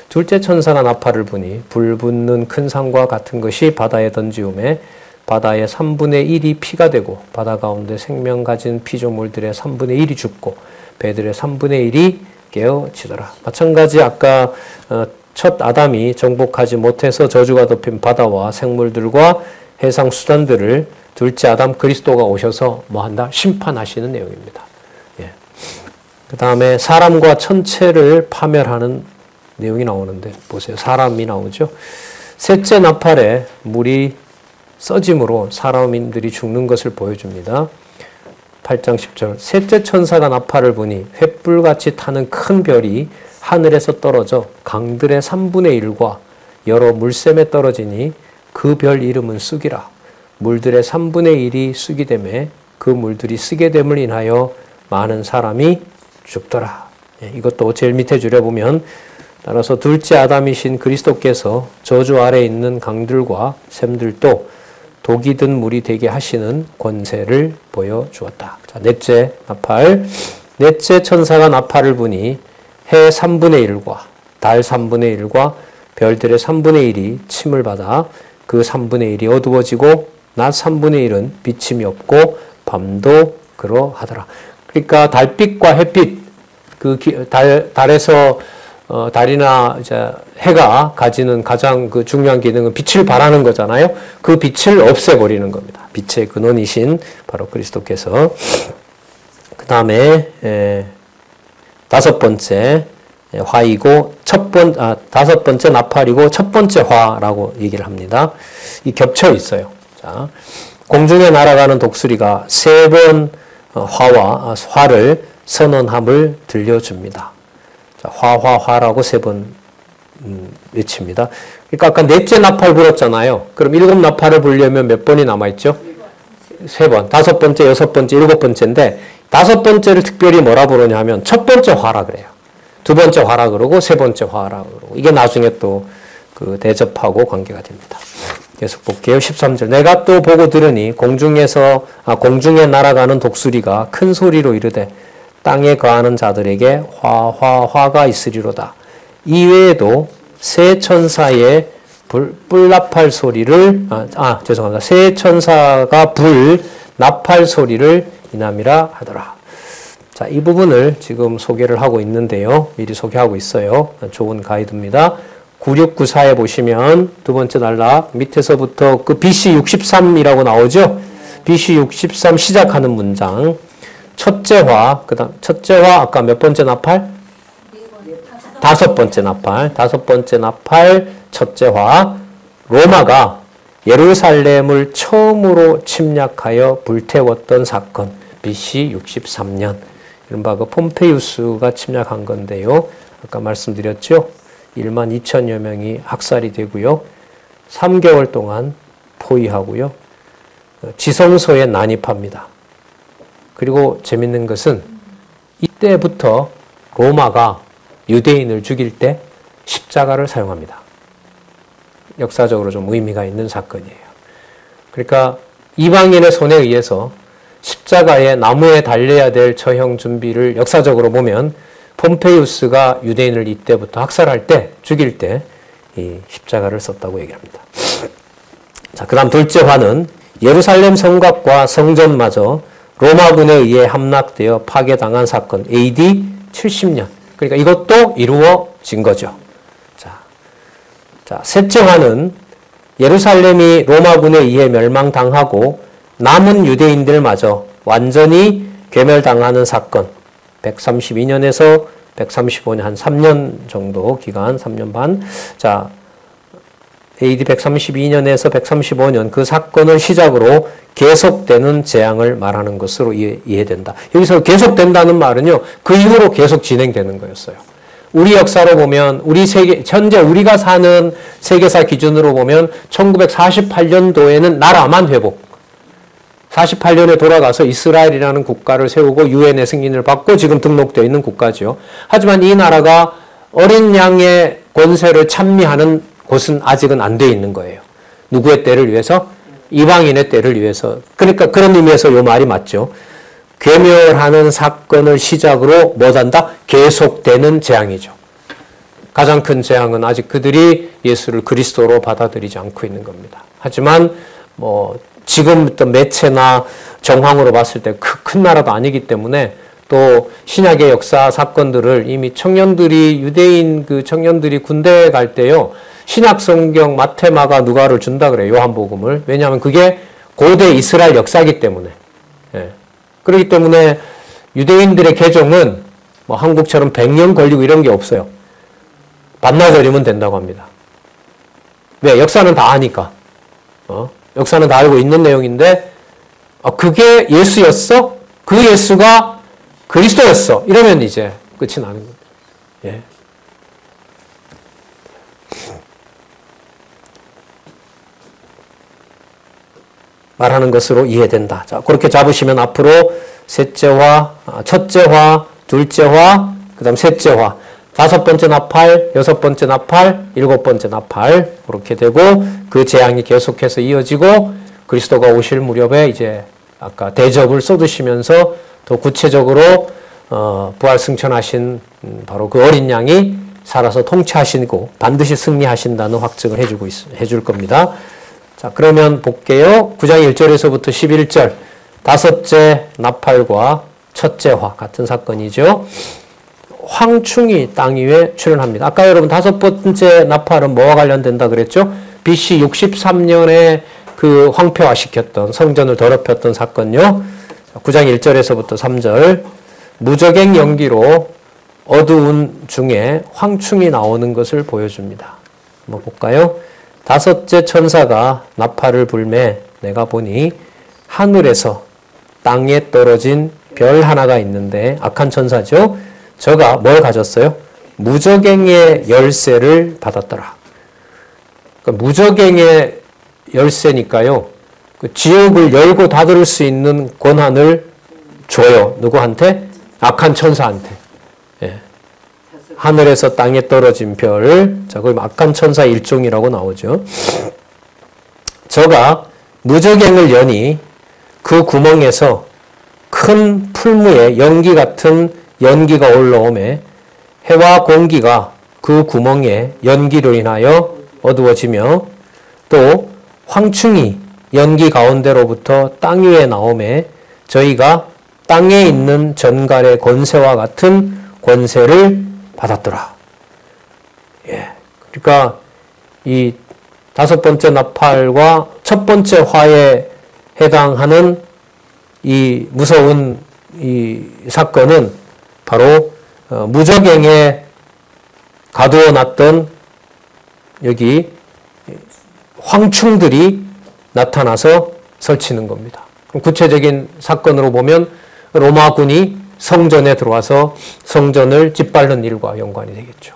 Speaker 1: 둘째 천사가 나팔을 부니 불 붙는 큰 산과 같은 것이 바다에 던지우매 바다의 3분의 1이 피가 되고 바다 가운데 생명 가진 피조물들의 3분의 1이 죽고 배들의 3분의 1이 깨어지더라. 마찬가지 아까 첫 아담이 정복하지 못해서 저주가 덮인 바다와 생물들과 해상 수단들을 둘째 아담 그리스도가 오셔서 뭐한다? 심판하시는 내용입니다. 예. 그 다음에 사람과 천체를 파멸하는 내용이 나오는데 보세요. 사람이 나오죠. 셋째 나팔에 물이 써짐으로 사람인들이 죽는 것을 보여줍니다. 8장 10절 셋째 천사가 나팔을 부니 횃불같이 타는 큰 별이 하늘에서 떨어져 강들의 3분의 1과 여러 물샘에 떨어지니 그 별 이름은 쑥이라. 물들의 3분의 1이 쑥이 되매 그 물들이 쓰게 됨을 인하여 많은 사람이 죽더라. 이것도 제일 밑에 줄여보면 따라서 둘째 아담이신 그리스도께서 저주 아래 있는 강들과 샘들도 독이 든 물이 되게 하시는 권세를 보여주었다. 자, 넷째 나팔. 넷째 천사가 나팔을 부니 해 3분의 1과 달 3분의 1과 별들의 3분의 1이 침을 받아 그 3분의 1이 어두워지고 낮 3분의 1은 비침이 없고 밤도 그러하더라. 그러니까 달빛과 햇빛, 달에서 달이나 이제 해가 가지는 가장 그 중요한 기능은 빛을 발하는 거잖아요. 그 빛을 없애버리는 겁니다. 빛의 근원이신 바로 그리스도께서. 그 다음에 다섯 번째 화이고 다섯 번째 나팔이고 첫 번째 화라고 얘기를 합니다. 이 겹쳐 있어요. 자, 공중에 날아가는 독수리가 세 번 화를 선언함을 들려줍니다. 자, 화라고 세 번 외칩니다. 그러니까 아까 넷째 나팔 불었잖아요. 그럼 일곱 나팔을 불려면 몇 번이 남아있죠? 세 번. 다섯 번째, 여섯 번째, 일곱 번째인데 다섯 번째를 특별히 뭐라 부르냐면 첫 번째 화라 그래요. 두 번째 화라 그러고 세 번째 화라 그러고 이게 나중에 또 그 대접하고 관계가 됩니다. 계속 볼게요. 13절. 내가 또 보고 들으니 공중에 날아가는 독수리가 큰 소리로 이르되 땅에 거하는 자들에게 화가 있으리로다. 이외에도 새 천사의 뿔나팔 소리를 죄송합니다. 새 천사가 불 나팔 소리를 이남이라 하더라. 자, 이 부분을 지금 소개를 하고 있는데요. 미리 소개하고 있어요. 좋은 가이드입니다. 9694에 보시면 두 번째 단락 밑에서부터 그 BC 63이라고 나오죠. BC 63 시작하는 문장. 첫째 화, 그다음 첫째 화 아까 몇 번째 나팔? 다섯 번째 나팔. 다섯 번째 나팔 첫째 화. 로마가 예루살렘을 처음으로 침략하여 불태웠던 사건. BC 63년. 이른바 그 폼페이우스가 침략한 건데요. 아까 말씀드렸죠. 1만 2천여 명이 학살이 되고요. 3개월 동안 포위하고요. 지성소에 난입합니다. 그리고 재밌는 것은 이때부터 로마가 유대인을 죽일 때 십자가를 사용합니다. 역사적으로 좀 의미가 있는 사건이에요. 그러니까 이방인의 손에 의해서 십자가에 나무에 달려야 될 처형 준비를 역사적으로 보면 폼페이우스가 유대인을 이때부터 학살할 때, 죽일 때 이 십자가를 썼다고 얘기합니다. 자, 그 다음 둘째 화는 예루살렘 성곽과 성전마저 로마군에 의해 함락되어 파괴당한 사건 AD 70년. 그러니까 이것도 이루어진 거죠. 자, 셋째 화는 예루살렘이 로마군에 의해 멸망당하고 남은 유대인들마저 완전히 괴멸당하는 사건. 132년에서 135년, 한 3년 정도 기간, 3년 반. 자, AD 132년에서 135년 그 사건을 시작으로 계속되는 재앙을 말하는 것으로 이해된다. 여기서 계속된다는 말은요, 그 이후로 계속 진행되는 거였어요. 우리 역사로 보면, 현재 우리가 사는 세계사 기준으로 보면 1948년도에는 나라만 회복. 48년에 돌아가서 이스라엘이라는 국가를 세우고 유엔의 승인을 받고 지금 등록되어 있는 국가죠. 하지만 이 나라가 어린 양의 권세를 찬미하는 곳은 아직은 안 돼 있는 거예요. 누구의 때를 위해서? 이방인의 때를 위해서. 그러니까 그런 의미에서 이 말이 맞죠. 괴멸하는 사건을 시작으로 뭐한다? 계속되는 재앙이죠. 가장 큰 재앙은 아직 그들이 예수를 그리스도로 받아들이지 않고 있는 겁니다. 하지만 지금 어떤 매체나 정황으로 봤을 때 큰 나라도 아니기 때문에 또 신약의 역사 사건들을 이미 유대인 그 청년들이 군대에 갈 때요. 신약 성경 마태, 마가, 누가를 준다 그래요. 요한복음을. 왜냐하면 그게 고대 이스라엘 역사이기 때문에. 그렇기 때문에 유대인들의 개종은 한국처럼 100년 걸리고 이런 게 없어요. 반나절이면 된다고 합니다. 왜? 역사는 다 아니까. 역사는 다 알고 있는 내용인데 그게 예수였어? 그 예수가 그리스도였어. 이러면 이제 끝이 나는 겁니다. 예. 말하는 것으로 이해된다. 자, 그렇게 잡으시면 앞으로 셋째화, 첫째화, 둘째화, 그 다음 셋째화, 다섯 번째 나팔, 여섯 번째 나팔, 일곱 번째 나팔, 그렇게 되고 그 재앙이 계속해서 이어지고 그리스도가 오실 무렵에 이제 아까 대접을 쏟으시면서 더 구체적으로 부활 승천하신 바로 그 어린 양이 살아서 통치하시고 반드시 승리하신다는 확증을 해줄 겁니다. 자, 그러면 볼게요. 9장 1절에서부터 11절. 다섯째 나팔과 첫째 화 같은 사건이죠. 황충이 땅 위에 출현합니다. 아까 여러분 다섯 번째 나팔은 뭐와 관련된다 그랬죠? BC 63년에 그 황폐화시켰던 성전을 더럽혔던 사건요. 9장 1절에서부터 3절. 무저갱 연기로 어두운 중에 황충이 나오는 것을 보여줍니다. 한번 볼까요? 다섯째 천사가 나팔을 불매 내가 보니 하늘에서 땅에 떨어진 별 하나가 있는데 악한 천사죠. 저가 뭘 가졌어요? 무저갱의 열쇠를 받았더라. 그러니까 무저갱의 열쇠니까요. 그 지옥을 열고 닫을 수 있는 권한을 줘요. 누구한테? 악한 천사한테. 예. 하늘에서 땅에 떨어진 별. 자, 그럼 악한 천사 일종이라고 나오죠. 저가 무저갱을 여니 그 구멍에서 큰 풀무에 연기 같은 연기가 올라오매 해와 공기가 그 구멍에 연기로 인하여 어두워지며 또 황충이 연기 가운데로부터 땅 위에 나오매 저희가 땅에 있는 전갈의 권세와 같은 권세를 받았더라. 예. 그러니까 이 다섯 번째 나팔과 첫 번째 화에 해당하는 이 무서운 이 사건은 바로 무저갱에 가두어 놨던 여기 황충들이 나타나서 설치는 겁니다. 구체적인 사건으로 보면 로마군이 성전에 들어와서 성전을 짓밟는 일과 연관이 되겠죠.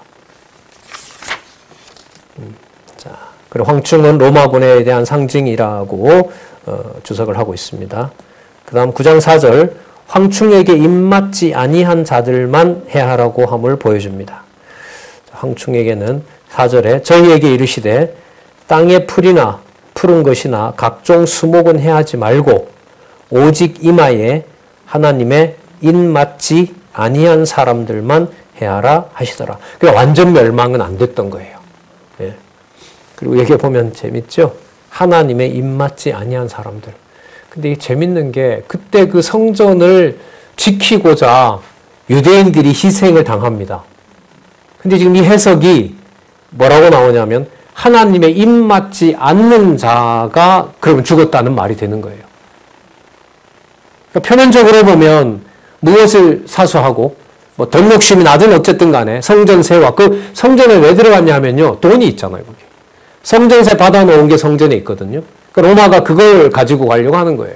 Speaker 1: 자, 그리고 황충은 로마군에 대한 상징이라고 주석을 하고 있습니다. 그 다음 9장 4절 황충에게 입맞지 아니한 자들만 해하라고 함을 보여줍니다. 황충에게는 4절에 저희에게 이르시되 땅의 풀이나 푸른 것이나 각종 수목은 해하지 말고 오직 이마에 하나님의 입맞지 아니한 사람들만 해하라 하시더라. 그러니까 완전 멸망은 안 됐던 거예요. 예. 그리고 여기 보면 재밌죠? 하나님의 입맞지 아니한 사람들. 근데 이게 재밌는 게 그때 그 성전을 지키고자 유대인들이 희생을 당합니다. 근데 지금 이 해석이 뭐라고 나오냐면 하나님의 입맞지 않는 자가 그러면 죽었다는 말이 되는 거예요. 그러니까 표면적으로 보면 무엇을 사수하고 뭐 돈 욕심이 나든 어쨌든 간에 성전세와 그 성전에 왜 들어갔냐면요. 돈이 있잖아요. 거기. 성전세 받아놓은 게 성전에 있거든요. 그러니까 로마가 그걸 가지고 가려고 하는 거예요.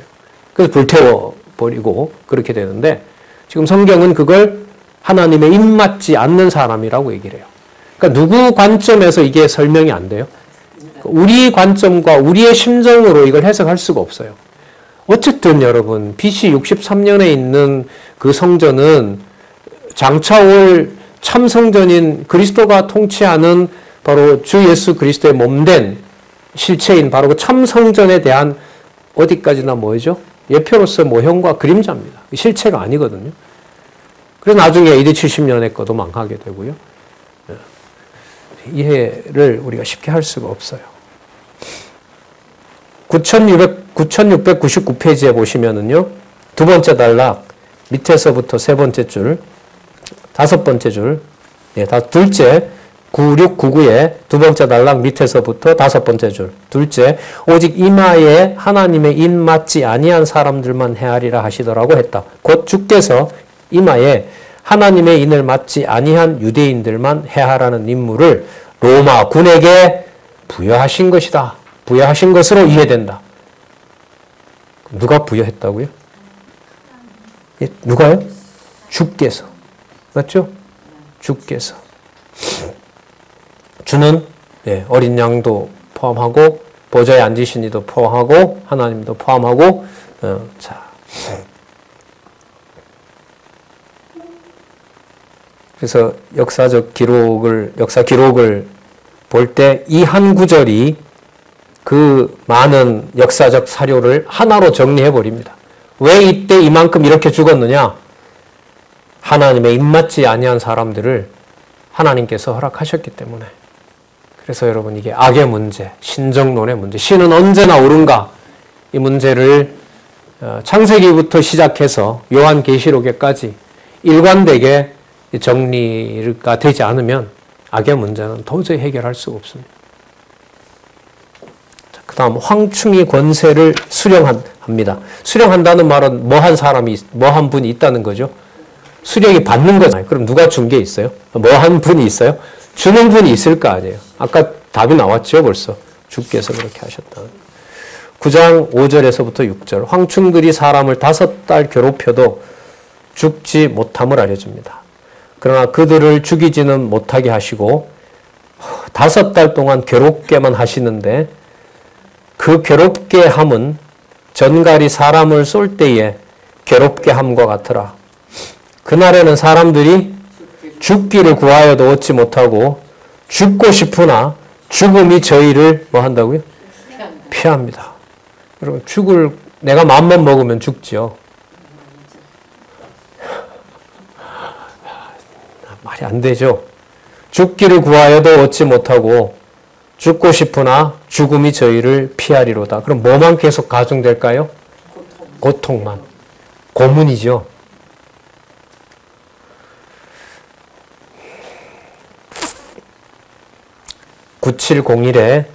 Speaker 1: 그래서 불태워버리고 그렇게 되는데 지금 성경은 그걸 하나님의 입맞지 않는 사람이라고 얘기를 해요. 그러니까 누구 관점에서 이게 설명이 안 돼요? 우리 관점과 우리의 심정으로 이걸 해석할 수가 없어요. 어쨌든 여러분 BC 63년에 있는 그 성전은 장차 올 참성전인 그리스도가 통치하는 바로 주 예수 그리스도의 몸된 실체인 바로 그 참성전에 대한 어디까지나 뭐죠? 예표로서 모형과 그림자입니다. 실체가 아니거든요. 그래서 나중에 AD 70년에 거도 망하게 되고요. 이해를 우리가 쉽게 할 수가 없어요. 9699페이지에 보시면은요, 두 번째 단락, 밑에서부터 세 번째 줄, 다섯 번째 줄, 둘째, 9699의 두 번째 단락 밑에서부터 다섯 번째 줄, 둘째, 오직 이마에 하나님의 인 맞지 아니한 사람들만 헤아리라 하시더라고 했다. 곧 주께서 이마에 하나님의 인을 맞지 아니한 유대인들만 해하라는 임무를 로마 군에게 부여하신 것이다. 부여하신 것으로 이해된다. 누가 부여했다고요? 예, 누가요? 주께서. 맞죠? 주께서. 주는 어린 양도 포함하고 보좌에 앉으신 이도 포함하고 하나님도 포함하고 자. 그래서 역사 기록을 볼 때 이 한 구절이 그 많은 역사적 사료를 하나로 정리해 버립니다. 왜 이때 이만큼 이렇게 죽었느냐? 하나님의 입맞지 아니한 사람들을 하나님께서 허락하셨기 때문에. 그래서 여러분 이게 악의 문제, 신정론의 문제, 신은 언제나 옳은가? 이 문제를 창세기부터 시작해서 요한계시록에까지 일관되게 정리가 되지 않으면 악의 문제는 도저히 해결할 수가 없습니다. 그 다음 황충이 권세를 수령합니다. 수령한다는 말은 뭐 한 분이 있다는 거죠. 수령이 받는 거잖아요. 그럼 누가 준 게 있어요? 뭐 한 분이 있어요? 주는 분이 있을 거 아니에요. 아까 답이 나왔죠 벌써. 주께서 그렇게 하셨다. 9장 5절에서부터 6절 황충들이 사람을 5달 괴롭혀도 죽지 못함을 알려줍니다. 그러나 그들을 죽이지는 못하게 하시고 5달 동안 괴롭게만 하시는데 그 괴롭게 함은 전갈이 사람을 쏠 때에 괴롭게 함과 같으라. 그날에는 사람들이 죽기를 구하여도 얻지 못하고 죽고 싶으나 죽음이 저희를 뭐 한다고요? 피합니다. 여러분 내가 마음만 먹으면 죽지요. 말이 안 되죠. 죽기를 구하여도 얻지 못하고 죽고 싶으나 죽음이 저희를 피하리로다. 그럼 뭐만 계속 가중될까요? 고통만. 고문이죠. (9701에)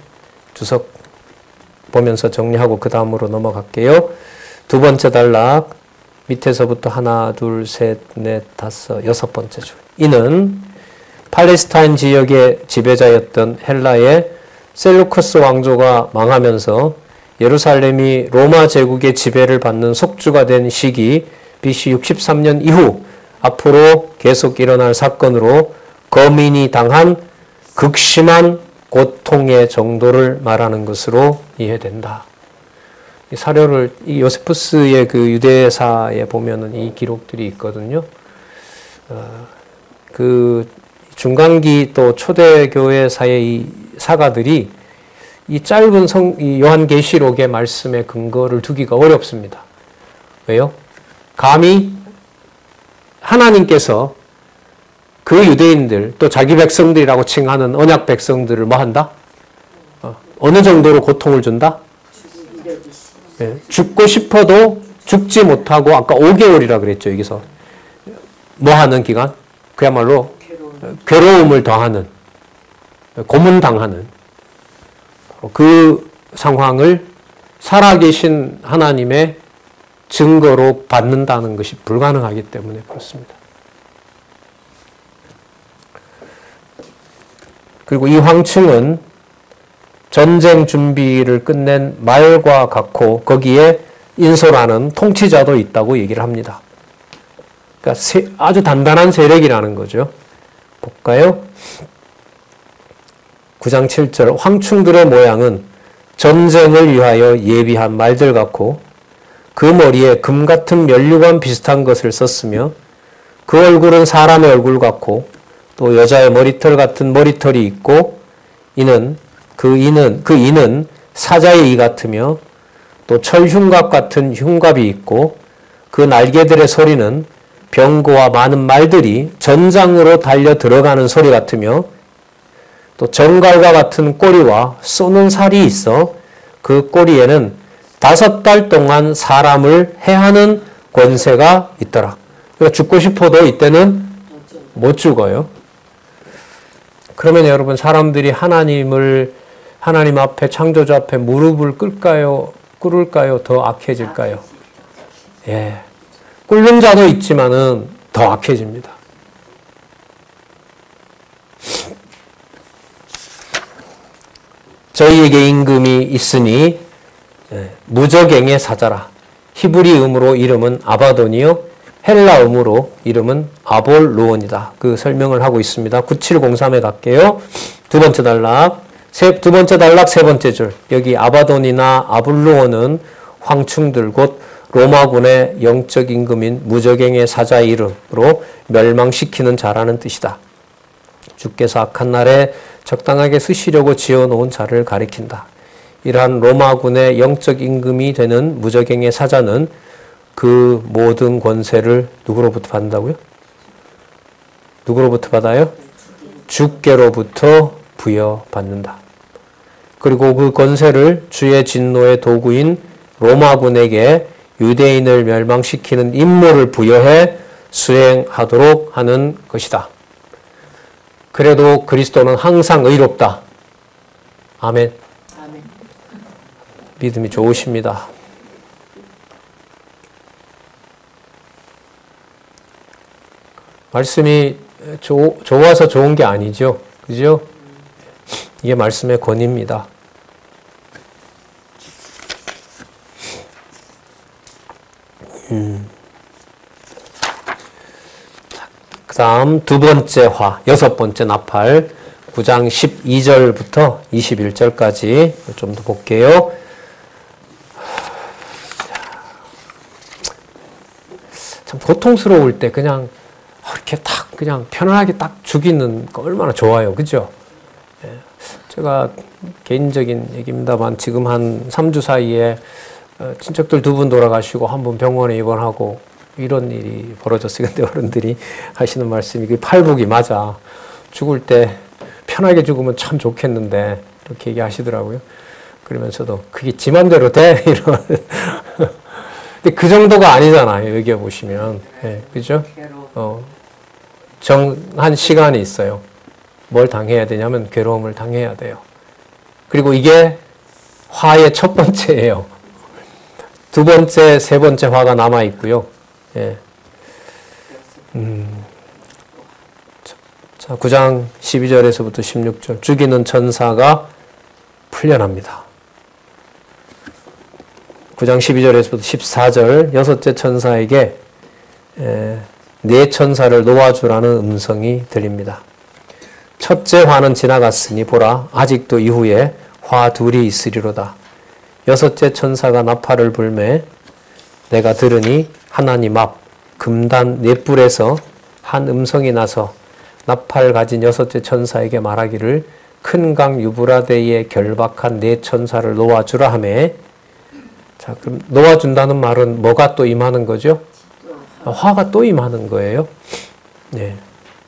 Speaker 1: 주석 보면서 정리하고 그 다음으로 넘어갈게요. 두 번째 단락 밑에서부터 하나, 둘, 셋, 넷, 다섯, 여섯 번째 줄. 이는 팔레스타인 지역의 지배자였던 헬라의 셀루커스 왕조가 망하면서 예루살렘이 로마 제국의 지배를 받는 속주가 된 시기 BC 63년 이후 앞으로 계속 일어날 사건으로 거민이 당한 극심한 고통의 정도를 말하는 것으로 이해된다. 이 사료를 이 요세푸스의 그 유대사에 보면은 이 기록들이 있거든요. 그 중간기 또 초대교회사의 이 사가들이 이 짧은 이 요한계시록의 말씀에 근거를 두기가 어렵습니다. 왜요? 감히 하나님께서 그 유대인들 또 자기 백성들이라고 칭하는 언약 백성들을 뭐 한다? 어느 정도로 고통을 준다? 네, 죽고 싶어도 죽지 못하고 아까 5개월이라 그랬죠. 여기서 뭐 하는 기간? 그야말로 괴로움을 더하는 고문당하는 그 상황을 살아계신 하나님의 증거로 받는다는 것이 불가능하기 때문에 그렇습니다. 그리고 이 황충은 전쟁 준비를 끝낸 말과 같고 거기에 인솔하는 통치자도 있다고 얘기를 합니다. 그러니까 아주 단단한 세력이라는 거죠. 볼까요? 9장 7절 황충들의 모양은 전쟁을 위하여 예비한 말들 같고 그 머리에 금 같은 면류관 비슷한 것을 썼으며 그 얼굴은 사람의 얼굴 같고 또 여자의 머리털 같은 머리털이 있고 이는 사자의 이 같으며 또 철흉갑 같은 흉갑이 있고 그 날개들의 소리는 병거와 많은 말들이 전장으로 달려 들어가는 소리 같으며 또 정갈과 같은 꼬리와 쏘는 살이 있어 그 꼬리에는 5달 동안 사람을 해하는 권세가 있더라. 그러니까 죽고 싶어도 이때는 못 죽어요. 그러면 여러분 사람들이 하나님 앞에 창조주 앞에 무릎을 꿇을까요? 더 악해질까요? 예. 꿇는 자도 있지만은 더 악해집니다. 저희에게 임금이 있으니 무적행의 사자라. 히브리음으로 이름은 아바돈이요 헬라음으로 이름은 아볼로온이다. 그 설명을 하고 있습니다. 9703에 갈게요. 두 번째 단락 두 번째 단락 세 번째 줄. 여기 아바돈이나 아블루온은 황충들 곧 로마군의 영적 임금인 무저갱의 사자의 이름으로 멸망시키는 자라는 뜻이다. 주께서 악한 날에 적당하게 쓰시려고 지어놓은 자를 가리킨다. 이러한 로마군의 영적 임금이 되는 무저갱의 사자는 그 모든 권세를 누구로부터 받는다고요? 누구로부터 받아요? 주께로부터 부여받는다. 그리고 그 권세를 주의 진노의 도구인 로마군에게 유대인을 멸망시키는 임무를 부여해 수행하도록 하는 것이다. 그래도 그리스도는 항상 의롭다. 아멘.
Speaker 2: 아멘.
Speaker 1: 믿음이 좋으십니다. 말씀이 좋아서 좋은 게 아니죠. 그죠? 이게 말씀의 권위입니다. 그 다음 두 번째 화, 여섯 번째 나팔, 9장 12절부터 21절까지 좀 더 볼게요. 참 고통스러울 때 그냥 이렇게 딱 그냥 편안하게 딱 죽이는 거 얼마나 좋아요. 그죠? 제가 개인적인 얘기입니다만 지금 한 3주 사이에 친척들 2분 돌아가시고 한 분 병원에 입원하고 이런 일이 벌어졌어요. 근데 어른들이 하시는 말씀이 그 팔복이 맞아. 죽을 때 편하게 죽으면 참 좋겠는데 이렇게 얘기하시더라고요. 그러면서도 그게 지 맘대로 돼? 이런. 근데 그 정도가 아니잖아요. 여기 보시면. 네, 그죠? 정한 시간이 있어요. 뭘 당해야 되냐면 괴로움을 당해야 돼요. 그리고 이게 화의 첫 번째예요. 두 번째, 세 번째 화가 남아 있고요. 예. 자, 9장 12절에서부터 16절. 죽이는 천사가 풀려납니다. 9장 12절에서부터 14절. 여섯째 천사에게 네 천사를 놓아주라는 음성이 들립니다. 첫째 화는 지나갔으니 보라 아직도 이후에 화 둘이 있으리로다. 여섯째 천사가 나팔을 불매 내가 들으니 하나님 앞 금단 네 뿔에서 한 음성이 나서 나팔 가진 여섯째 천사에게 말하기를 큰 강 유브라데에 결박한 네 천사를 놓아주라 하매. 자, 그럼 놓아준다는 말은 뭐가 또 임하는 거죠? 화가 또 임하는 거예요. 네.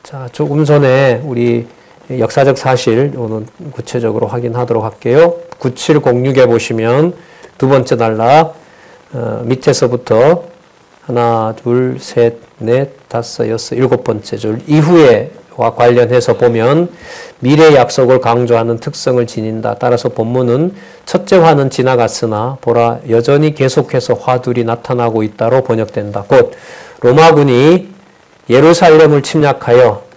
Speaker 1: 자, 조금 전에 우리 역사적 사실 오늘 구체적으로 확인하도록 할게요. 9706에 보시면 두 번째 단락 밑에서부터 하나, 둘, 셋, 넷, 다섯, 여섯, 일곱 번째 줄 이후에와 관련해서 보면 미래 약속을 강조하는 특성을 지닌다. 따라서 본문은 첫째 화는 지나갔으나 보라 여전히 계속해서 화둘이 나타나고 있다로 번역된다. 곧 로마군이 예루살렘을 침략하여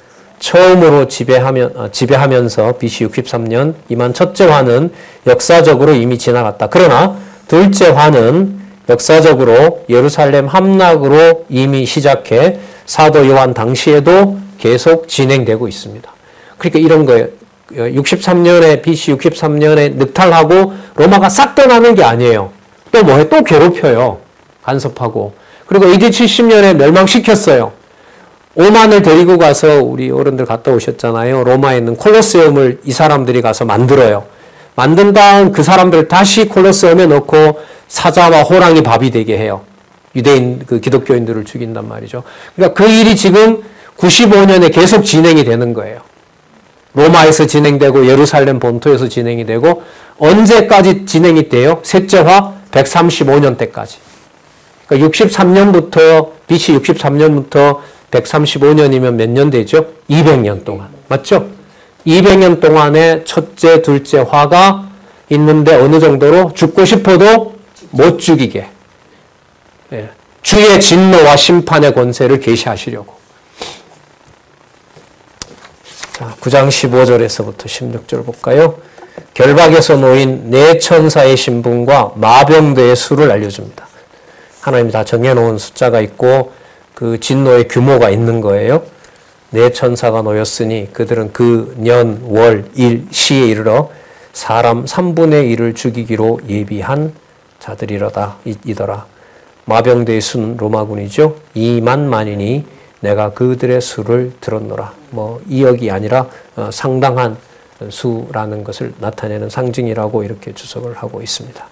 Speaker 1: 처음으로 지배하면서 BC 63년 임한 첫째 화는 역사적으로 이미 지나갔다. 그러나 둘째 화는 역사적으로 예루살렘 함락으로 이미 시작해 사도 요한 당시에도 계속 진행되고 있습니다. 그러니까 이런 거예요. 63년에 BC 63년에 늑탈하고 로마가 싹 떠나는 게 아니에요. 또 뭐해? 또 괴롭혀요. 간섭하고. 그리고 AD 70년에 멸망시켰어요. 5만을 데리고 가서 우리 어른들 갔다 오셨잖아요. 로마에 있는 콜로세움을 이 사람들이 가서 만들어요. 만든 다음 그 사람들을 다시 콜로세움에 넣고 사자와 호랑이 밥이 되게 해요. 유대인 그 기독교인들을 죽인단 말이죠. 그러니까 그 일이 지금 95년에 계속 진행이 되는 거예요. 로마에서 진행되고 예루살렘 본토에서 진행이 되고 언제까지 진행이 돼요? 셋째화 135년 때까지. 그러니까 63년부터 BC 63년부터 135년이면 몇 년 되죠? 200년 동안. 맞죠? 200년 동안에 첫째, 둘째 화가 있는데 어느 정도로 죽고 싶어도 못 죽이게. 예. 주의 진노와 심판의 권세를 계시하시려고. 자, 9장 15절에서부터 16절 볼까요? 결박에서 놓인 네 천사의 신분과 마병대의 수를 알려줍니다. 하나님이 다 정해놓은 숫자가 있고 그 진노의 규모가 있는 거예요. 네 천사가 놓였으니 그들은 그 년, 월, 일, 시에 이르러 사람 3분의 1을 죽이기로 예비한 자들이로다 이더라. 마병대의 수는 로마군이죠. 2만 만이니 내가 그들의 수를 들었노라. 2억이 아니라 상당한 수라는 것을 나타내는 상징이라고 이렇게 주석을 하고 있습니다.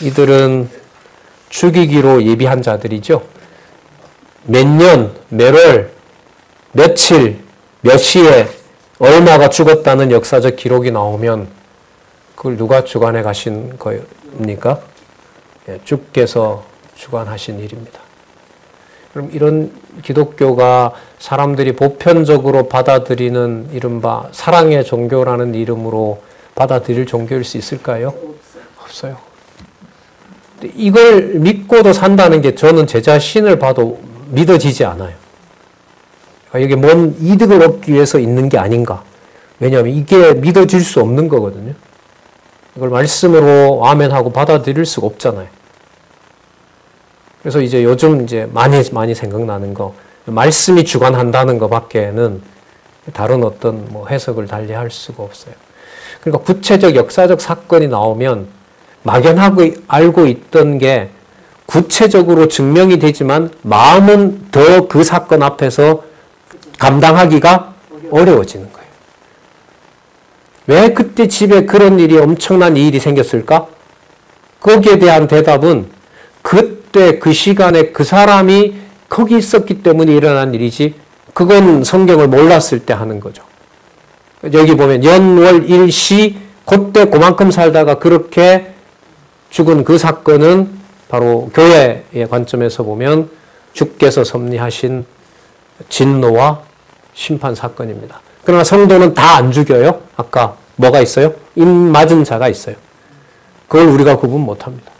Speaker 1: 이들은 죽이기로 예비한 자들이죠. 몇 년, 몇 월, 며칠, 몇 시에 얼마가 죽었다는 역사적 기록이 나오면 그걸 누가 주관해 가신 겁니까? 주께서 주관하신 일입니다. 그럼 이런 기독교가 사람들이 보편적으로 받아들이는 이른바 사랑의 종교라는 이름으로 받아들일 종교일 수 있을까요? 없어요. 이걸 믿고도 산다는 게 저는 제 자신을 봐도 믿어지지 않아요. 이게 뭔 이득을 얻기 위해서 있는 게 아닌가. 왜냐하면 이게 믿어질 수 없는 거거든요. 이걸 말씀으로 아멘하고 받아들일 수가 없잖아요. 그래서 이제 요즘 많이 생각나는 거, 말씀이 주관한다는 것밖에는 다른 어떤 해석을 달리 할 수가 없어요. 그러니까 구체적 역사적 사건이 나오면 막연하고 알고 있던 게 구체적으로 증명이 되지만 마음은 더 그 사건 앞에서 감당하기가 어려워지는 거예요. 왜 그때 집에 그런 일이 엄청난 일이 생겼을까? 거기에 대한 대답은 그때 그 시간에 그 사람이 거기 있었기 때문에 일어난 일이지 그건 성경을 몰랐을 때 하는 거죠. 여기 보면 연월 일시 그때 그만큼 살다가 그렇게 죽은 그 사건은 바로 교회의 관점에서 보면 주께서 섭리하신 진노와 심판 사건입니다. 그러나 성도는 다 안 죽여요. 아까 뭐가 있어요? 입 맞은 자가 있어요. 그걸 우리가 구분 못합니다.